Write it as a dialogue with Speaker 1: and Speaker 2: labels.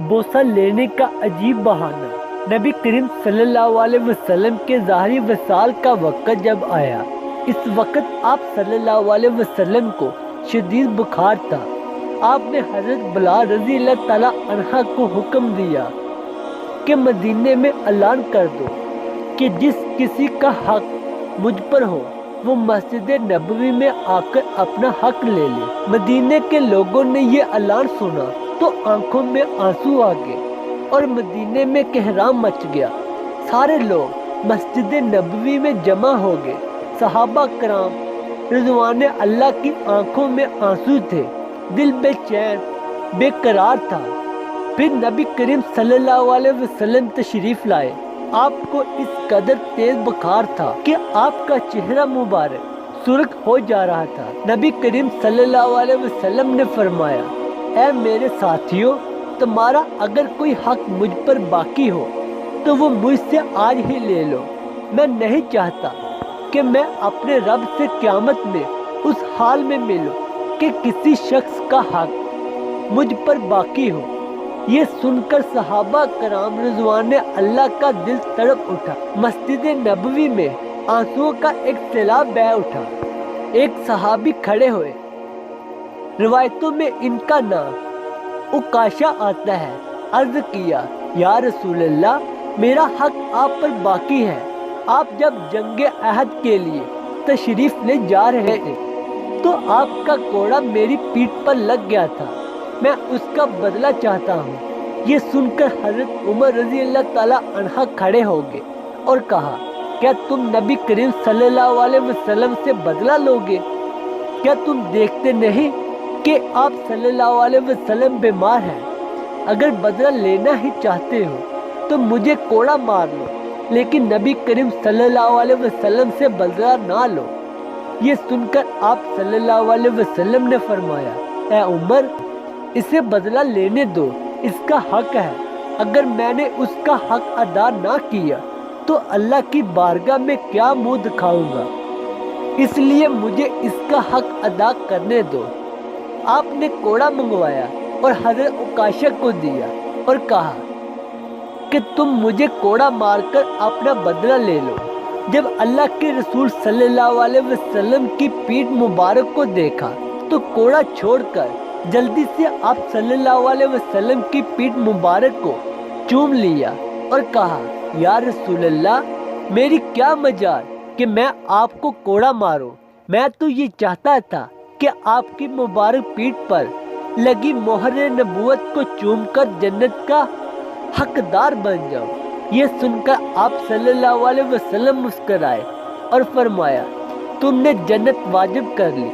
Speaker 1: بوسہ لینے کا عجیب بہانہ۔ نبی کریم صلی اللہ علیہ وسلم کے ظاہری وصال کا وقت جب آیا، اس وقت آپ صلی اللہ علیہ وسلم کو شدید بخار تھا۔ آپ نے حضرت بلال رضی اللہ تعالیٰ عنہ کو حکم دیا کہ مدینے میں اعلان کر دو کہ جس کسی کا حق مجھ پر ہو وہ مسجد نبوی میں آ کر اپنا حق لے لے۔ مدینے کے لوگوں نے یہ اعلان سنا تو آنکھوں میں آنسو آ گئے اور مدینے میں کہرام مچ گیا۔ سارے لوگ مسجد نبوی میں جمع ہو گئے۔ صحابہ کرام رضوان اللہ کی آنکھوں میں آنسو تھے، دل بے چین بے قرار تھا۔ پھر نبی کریم صلی اللہ علیہ وسلم تشریف لائے۔ آپ کو اس قدر تیز بخار تھا کہ آپ کا چہرہ مبارک سرخ ہو جا رہا تھا۔ نبی کریم صلی اللہ علیہ وسلم نے فرمایا، اے میرے ساتھیوں، تمہارا اگر کوئی حق مجھ پر باقی ہو تو وہ مجھ سے آج ہی لے لو۔ میں نہیں چاہتا کہ میں اپنے رب سے قیامت میں اس حال میں ملوں کہ کسی شخص کا حق مجھ پر باقی ہو۔ یہ سن کر صحابہ کرام رضوان اللہ کا دل تڑپ اٹھا۔ مسجد نبوی میں آنسوؤں کا ایک سیلاب بہہ اٹھا۔ ایک صحابی کھڑے ہوئے، روایتوں میں ان کا نام عکاشہ آتا ہے۔ عرض کیا، یا رسول اللہ، میرا حق آپ پر باقی ہے۔ آپ جب جنگ احد کے لیے تشریف لے جا رہے تھے تو آپ کا کوڑا میری پیٹھ پر لگ گیا تھا، میں اس کا بدلہ چاہتا ہوں۔ یہ سن کر حضرت عمر رضی اللہ تعالیٰ عنہ کھڑے ہو گئے اور کہا، کیا تم نبی کریم صلی اللہ علیہ وسلم سے بدلہ لوگے؟ کیا تم دیکھتے نہیں کہ آپ صلی اللہ علیہ وسلم بیمار ہیں؟ اگر بدلہ لینا ہی چاہتے ہو تو مجھے کوڑا مار لو، لیکن نبی کریم صلی اللہ علیہ وسلم سے بدلہ نہ لو۔ یہ سن کر آپ صلی اللہ علیہ وسلم نے فرمایا، اے عمر، اسے بدلہ لینے دو، اس کا حق ہے۔ اگر میں نے اس کا حق ادا نہ کیا تو اللہ کی بارگاہ میں کیا منہ دکھاؤں گا، اس لیے مجھے اس کا حق ادا کرنے دو۔ آپ نے کوڑا منگوایا اور حضرت عکاشہ کو دیا اور کہا کہ تم مجھے کوڑا مار کر اپنا بدلہ لے لو۔ جب اللہ کے رسول صلی اللہ علیہ وسلم کی پیٹھ مبارک کو دیکھا تو کوڑا چھوڑ کر جلدی سے آپ صلی اللہ علیہ وسلم کی پیٹھ مبارک کو چوم لیا اور کہا، یا رسول اللہ، میری کیا مجال کہ میں آپ کو کوڑا ماروں؟ میں تو یہ چاہتا تھا کہ آپ کی مبارک پیٹھ پر لگی مہر نبوت کو چوم کر جنت کا حقدار بن جاؤں۔ یہ سن کر آپ صلی اللہ علیہ وسلم مسکرائے اور فرمایا، تم نے جنت واجب کر لی۔